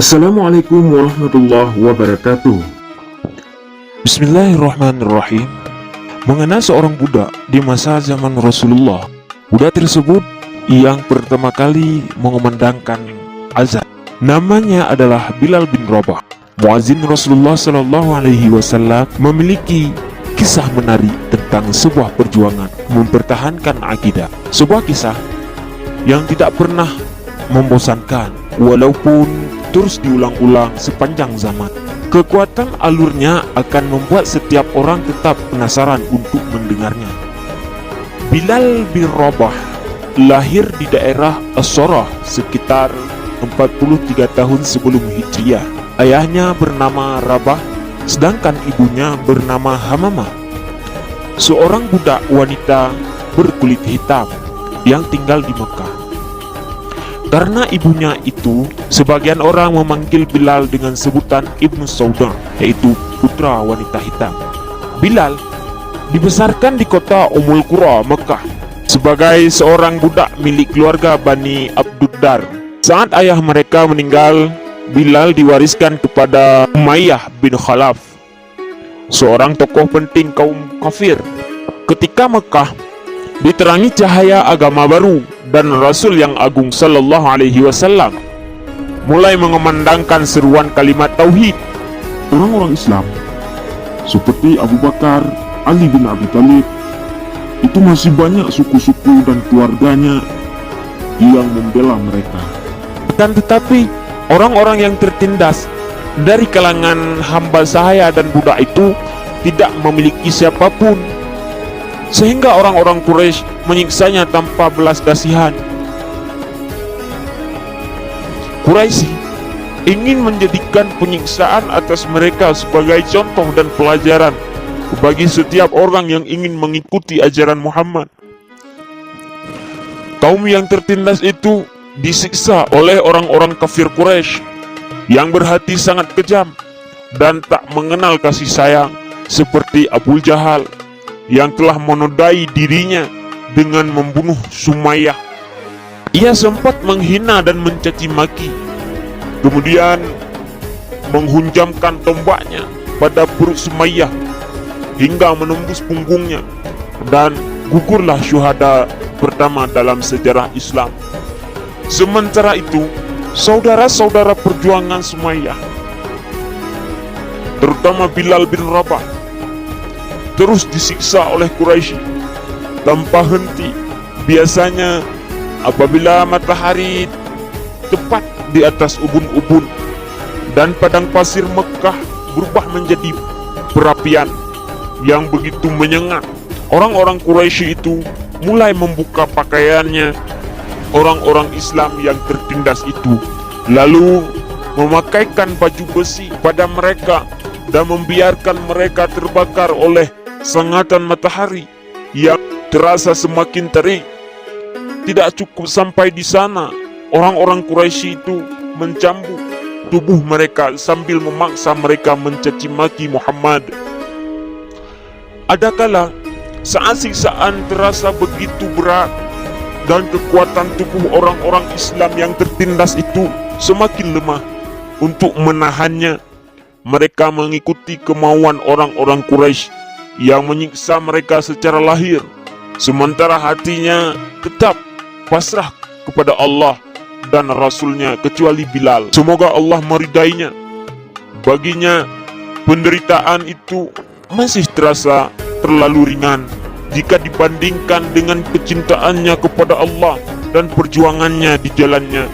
Assalamualaikum warahmatullahi wabarakatuh. Bismillahirrahmanirrahim. Mengenai seorang budak di masa zaman Rasulullah. Budak tersebut yang pertama kali mengumandangkan azan. Namanya adalah Bilal bin Rabah. Muazin Rasulullah Shallallahu Alaihi Wasallam memiliki kisah menarik tentang sebuah perjuangan mempertahankan akidah. Sebuah kisah yang tidak pernah membosankan walaupun terus diulang-ulang sepanjang zaman. Kekuatan alurnya akan membuat setiap orang tetap penasaran untuk mendengarnya. Bilal bin Rabah lahir di daerah As-Sorah sekitar 43 tahun sebelum Hijriah. Ayahnya bernama Rabah, sedangkan ibunya bernama Hamamah, seorang budak wanita berkulit hitam yang tinggal di Mekah. Karena ibunya itu, sebagian orang memanggil Bilal dengan sebutan Ibnu Saudah, yaitu putra wanita hitam. Bilal dibesarkan di kota Ummul Qura, Mekah, sebagai seorang budak milik keluarga Bani Abduddar. Saat ayah mereka meninggal, Bilal diwariskan kepada Umayyah bin Khalaf, seorang tokoh penting kaum kafir. Ketika Mekah diterangi cahaya agama baru dan Rasul yang agung Sallallahu Alaihi Wasallam mulai mengumandangkan seruan kalimat tauhid, Orang-orang Islam seperti Abu Bakar, Ali bin Abi Thalib itu masih banyak suku-suku dan keluarganya yang membela mereka. kan tetapi orang-orang yang tertindas dari kalangan hamba sahaya dan budak itu tidak memiliki siapapun, sehingga orang-orang Quraisy menyiksanya tanpa belas kasihan. Quraisy ingin menjadikan penyiksaan atas mereka sebagai contoh dan pelajaran bagi setiap orang yang ingin mengikuti ajaran Muhammad. Kaum yang tertindas itu disiksa oleh orang-orang kafir Quraisy yang berhati sangat kejam dan tak mengenal kasih sayang, seperti Abu Jahal yang telah menodai dirinya dengan membunuh Sumayyah. Ia sempat menghina dan mencaci maki, kemudian menghunjamkan tombaknya pada perut Sumayyah hingga menembus punggungnya, dan gugurlah syuhada pertama dalam sejarah Islam. Sementara itu, saudara-saudara perjuangan Sumayyah, terutama Bilal bin Rabah, terus disiksa oleh Quraisy tanpa henti. Biasanya apabila matahari tepat di atas ubun-ubun dan padang pasir Mekah berubah menjadi perapian yang begitu menyengat, orang-orang Quraisy itu mulai membuka pakaiannya orang-orang Islam yang tertindas itu, lalu memakaikan baju besi pada mereka dan membiarkan mereka terbakar oleh sengatan matahari yang terasa semakin terik. Tidak cukup sampai di sana, orang-orang Quraisy itu mencambuk tubuh mereka sambil memaksa mereka mencaci maki Muhammad. Adakala saat siksaan terasa begitu berat dan kekuatan tubuh orang-orang Islam yang tertindas itu semakin lemah untuk menahannya, mereka mengikuti kemauan orang-orang Quraisy yang menyiksa mereka secara lahir, sementara hatinya tetap pasrah kepada Allah dan Rasulnya, kecuali Bilal. Semoga Allah meridainya. Baginya penderitaan itu masih terasa terlalu ringan jika dibandingkan dengan kecintaannya kepada Allah dan perjuangannya di jalannya.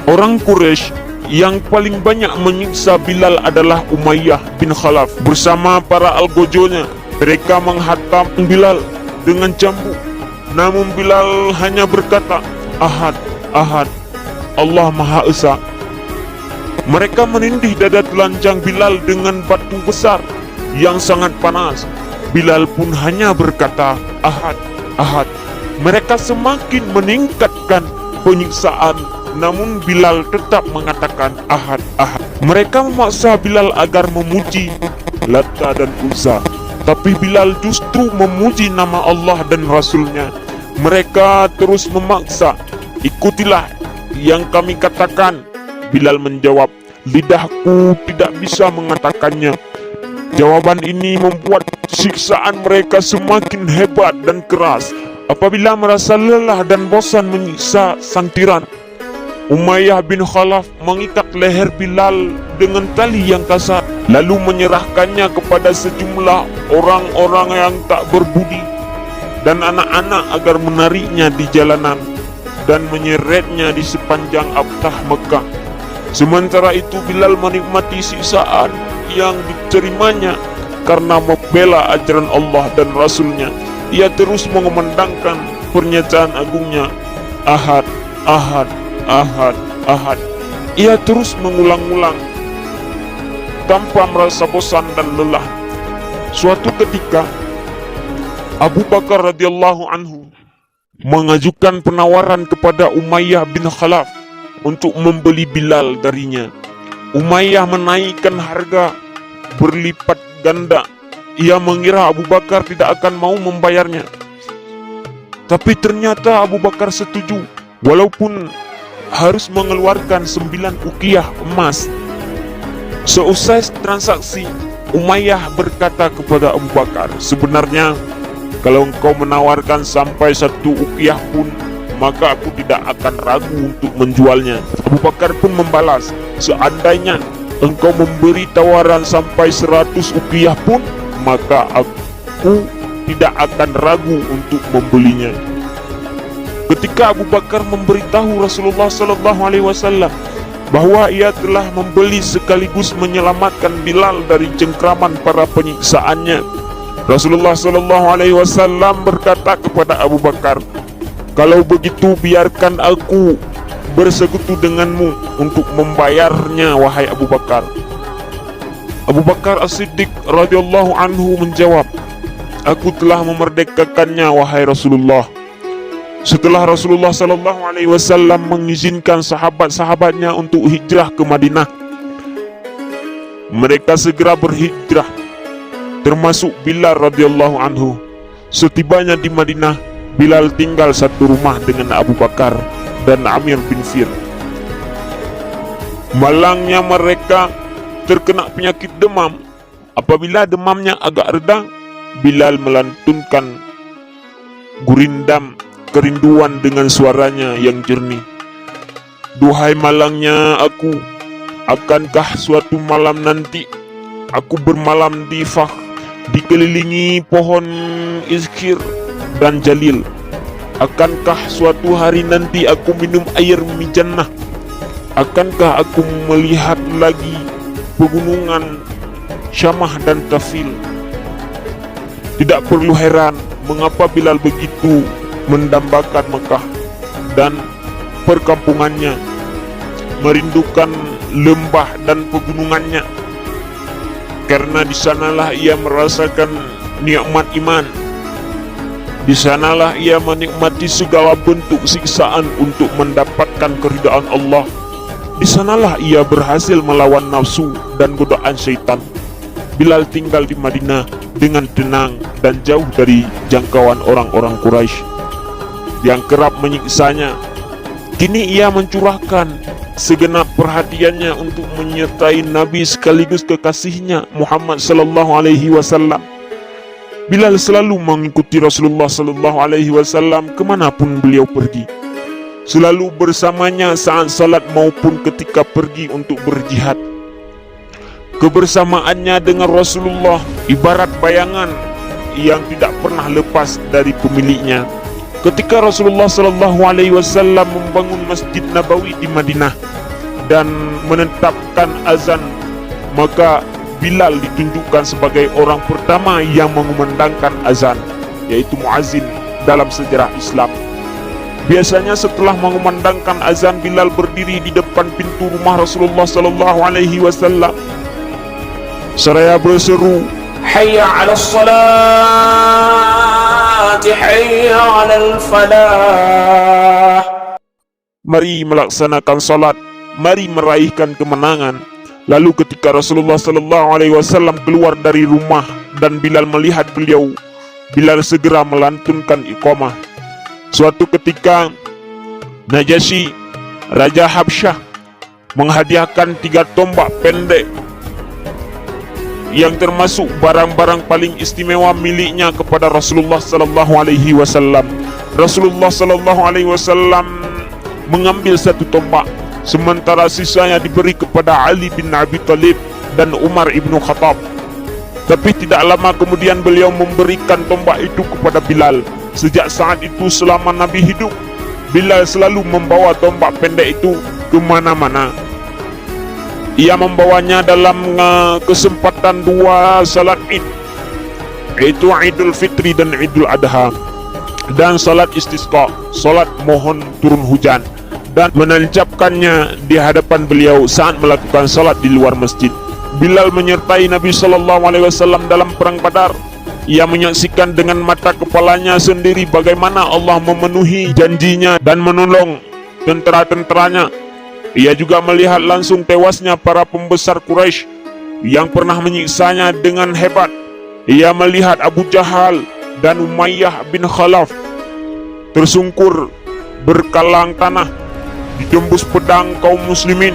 Orang Quraisy yang paling banyak menyiksa Bilal adalah Umayyah bin Khalaf bersama para algojonya. Mereka menghantam Bilal dengan cambuk, namun Bilal hanya berkata, "Ahad, Ahad, Allah Maha Esa." Mereka menindih dada telanjang Bilal dengan batu besar yang sangat panas. Bilal pun hanya berkata, "Ahad, Ahad." Mereka semakin meningkatkan penyiksaan, namun Bilal tetap mengatakan, "Ahad, Ahad." Mereka memaksa Bilal agar memuji Lata dan Uzza, tapi Bilal justru memuji nama Allah dan Rasulnya. Mereka terus memaksa, "Ikutilah yang kami katakan, Bilal menjawab, "Lidahku tidak bisa mengatakannya." Jawaban ini membuat siksaan mereka semakin hebat dan keras. Apabila merasa lelah dan bosan menyiksa sang tiran, Umayyah bin Khalaf mengikat leher Bilal dengan tali yang kasar, lalu menyerahkannya kepada sejumlah orang-orang yang tak berbudi dan anak-anak agar menariknya di jalanan dan menyeretnya di sepanjang Abtah Mekah. Sementara itu Bilal menikmati siksaan yang diterimanya karena membela ajaran Allah dan Rasulnya. Ia terus mengumandangkan pernyataan agungnya, Ahad, Ahad, Ahad, Ahad. Ia terus mengulang-ulang tanpa merasa bosan dan lelah. Suatu ketika Abu Bakar radhiyallahu anhu mengajukan penawaran kepada Umayyah bin Khalaf untuk membeli Bilal darinya. Umayyah menaikkan harga berlipat ganda. Ia mengira Abu Bakar tidak akan mau membayarnya. Tapi ternyata Abu Bakar setuju, walaupun harus mengeluarkan 9 uqiyah emas. Seusai transaksi, Umayyah berkata kepada Abu Bakar, "Sebenarnya kalau engkau menawarkan sampai 1 uqiyah pun, maka aku tidak akan ragu untuk menjualnya." Abu Bakar pun membalas, "Seandainya engkau memberi tawaran sampai 100 uqiyah pun, maka aku tidak akan ragu untuk membelinya." Ketika Abu Bakar memberitahu Rasulullah SAW bahwa ia telah membeli sekaligus menyelamatkan Bilal dari cengkraman para penyiksaannya, Rasulullah SAW berkata kepada Abu Bakar, "Kalau begitu biarkan aku bersekutu denganmu untuk membayarnya, wahai Abu Bakar." Abu Bakar As-Siddiq radhiyallahu anhu menjawab, "Aku telah memerdekakannya, wahai Rasulullah." Setelah Rasulullah SAW mengizinkan sahabat-sahabatnya untuk hijrah ke Madinah, mereka segera berhijrah, termasuk Bilal radhiyallahu anhu. Setibanya di Madinah, Bilal tinggal satu rumah dengan Abu Bakar dan Amir bin Fir. Malangnya mereka terkena penyakit demam. Apabila demamnya agak reda, Bilal melantunkan gurindam kerinduan dengan suaranya yang jernih. "Duhai malangnya aku, akankah suatu malam nanti aku bermalam di Fakh, dikelilingi pohon izkir dan jalil? Akankah suatu hari nanti aku minum air mijannah? Akankah aku melihat lagi pegunungan Syamah dan Tafil?" Tidak perlu heran mengapa Bilal begitu mendambakan Mekah dan perkampungannya, merindukan lembah dan pegunungannya, karena di sanalah ia merasakan nikmat iman. Di sanalah ia menikmati segala bentuk siksaan untuk mendapatkan keridaan Allah. Di sanalah ia berhasil melawan nafsu dan godaan syaitan. Bilal tinggal di Madinah dengan tenang dan jauh dari jangkauan orang-orang Quraisy yang kerap menyiksanya. Kini ia mencurahkan segenap perhatiannya untuk menyertai Nabi sekaligus kekasihnya Muhammad sallallahu alaihi wasallam. Bilal selalu mengikuti Rasulullah sallallahu alaihi wasallam kemanapun beliau pergi, selalu bersamanya saat salat maupun ketika pergi untuk berjihad. Kebersamaannya dengan Rasulullah ibarat bayangan yang tidak pernah lepas dari pemiliknya. Ketika Rasulullah SAW membangun Masjid Nabawi di Madinah dan menetapkan azan, maka Bilal ditunjukkan sebagai orang pertama yang mengumandangkan azan, yaitu muazzin dalam sejarah Islam. Biasanya setelah mengumandangkan azan, Bilal berdiri di depan pintu rumah Rasulullah SAW seraya berseru, "Hayya 'alas salati, hayya 'alal falah." Mari melaksanakan salat, mari meraihkan kemenangan. Lalu ketika Rasulullah SAW keluar dari rumah dan Bilal melihat beliau, Bilal segera melantunkan iqamah. Suatu ketika Najasyi, Raja Habsyah, menghadiahkan 3 tombak pendek yang termasuk barang-barang paling istimewa miliknya kepada Rasulullah sallallahu alaihi wasallam. Rasulullah sallallahu alaihi wasallam mengambil 1 tombak, sementara sisanya diberi kepada Ali bin Abi Thalib dan Umar ibnu Khattab. Tapi tidak lama kemudian beliau memberikan tombak itu kepada Bilal. Sejak saat itu selama Nabi hidup, Bilal selalu membawa tombak pendek itu kemana-mana. Ia membawanya dalam kesempatan 2 salat Id, yaitu Idul Fitri dan Idul Adha, dan salat istisqa, salat mohon turun hujan, dan menancapkannya di hadapan beliau saat melakukan salat di luar masjid. Bilal menyertai Nabi SAW dalam perang Badar. Ia menyaksikan dengan mata kepalanya sendiri bagaimana Allah memenuhi janjinya dan menolong tentera-tenteranya. Ia juga melihat langsung tewasnya para pembesar Quraisy yang pernah menyiksanya dengan hebat. Ia melihat Abu Jahal dan Umayyah bin Khalaf tersungkur berkalang tanah, ditembus pedang kaum muslimin,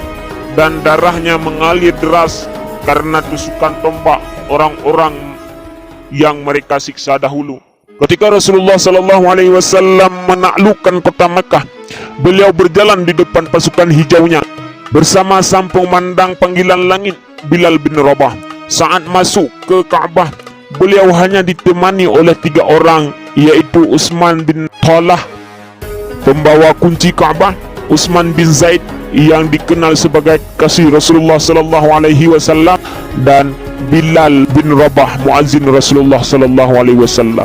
dan darahnya mengalir deras karena tusukan tombak orang-orang yang mereka siksa dahulu. Ketika Rasulullah SAW menaklukkan kota Mekah, beliau berjalan di depan pasukan hijaunya bersama sang pemandang panggilan langit Bilal bin Rabah. Saat masuk ke Ka'bah, beliau hanya ditemani oleh 3 orang, yaitu Utsman bin Talha, pembawa kunci Ka'bah, Utsman bin Zaid yang dikenal sebagai kasih Rasulullah SAW, dan Bilal bin Rabah, muazzin Rasulullah SAW.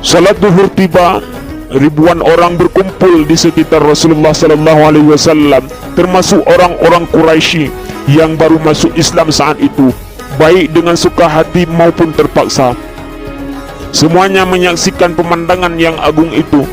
Salat zuhur tiba, ribuan orang berkumpul di sekitar Rasulullah SAW, termasuk orang-orang Quraisy yang baru masuk Islam saat itu, baik dengan suka hati maupun terpaksa. Semuanya menyaksikan pemandangan yang agung itu.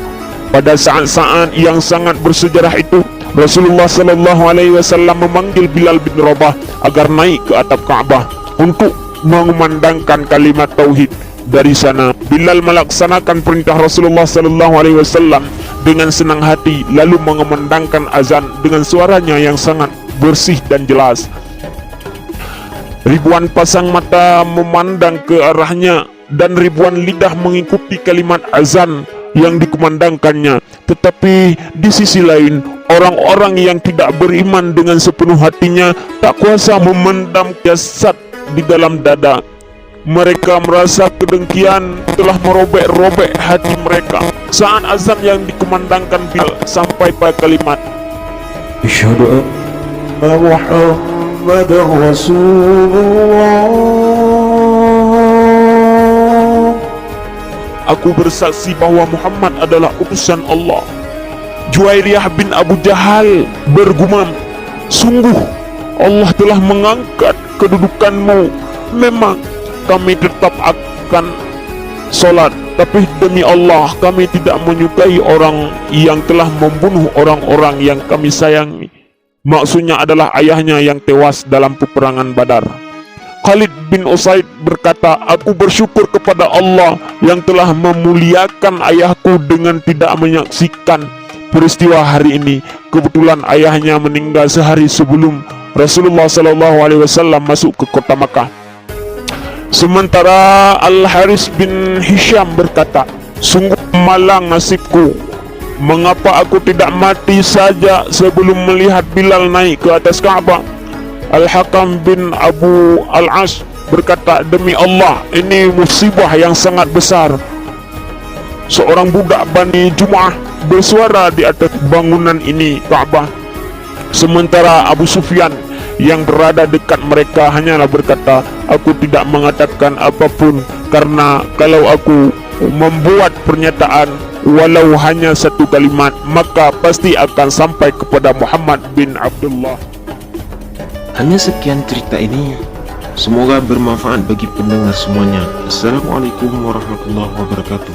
Pada saat-saat yang sangat bersejarah itu, Rasulullah SAW memanggil Bilal bin Rabah agar naik ke atap Ka'bah untuk mengumandangkan kalimat tauhid. Dari sana, Bilal melaksanakan perintah Rasulullah SAW dengan senang hati, lalu mengumandangkan azan dengan suaranya yang sangat bersih dan jelas. Ribuan pasang mata memandang ke arahnya dan ribuan lidah mengikuti kalimat azan yang dikumandangkannya. Tetapi di sisi lain, orang-orang yang tidak beriman dengan sepenuh hatinya tak kuasa memendam jasad di dalam dada. Mereka merasa kedengkian telah merobek-robek hati mereka saat azan yang dikumandangkan Bilal sampai pada kalimat Asyhadu anna Muhammadar Rasulullah. Aku bersaksi bahwa Muhammad adalah utusan Allah. Juwairiyah bin Abu Jahal bergumam, sungguh Allah telah mengangkat kedudukanmu. Memang kami tetap akan solat, tapi demi Allah kami tidak menyukai orang yang telah membunuh orang-orang yang kami sayangi. Maksudnya adalah ayahnya yang tewas dalam peperangan Badar. Khalid bin Usaid berkata, aku bersyukur kepada Allah yang telah memuliakan ayahku dengan tidak menyaksikan peristiwa hari ini. Kebetulan ayahnya meninggal sehari sebelum Rasulullah SAW masuk ke kota Makkah. Sementara Al-Haris bin Hisham berkata, sungguh malang nasibku, mengapa aku tidak mati saja sebelum melihat Bilal naik ke atas Ka'bah. Al-Hakam bin Abu Al-As berkata, demi Allah, ini musibah yang sangat besar. Seorang budak Bani Jum'ah bersuara di atas bangunan ini, Ka'bah. Sementara Abu Sufyan yang berada dekat mereka hanyalah berkata, aku tidak mengatakan apapun, karena kalau aku membuat pernyataan walau hanya 1 kalimat, maka pasti akan sampai kepada Muhammad bin Abdullah. Hanya sekian cerita ini, semoga bermanfaat bagi pendengar semuanya. Assalamualaikum warahmatullahi wabarakatuh.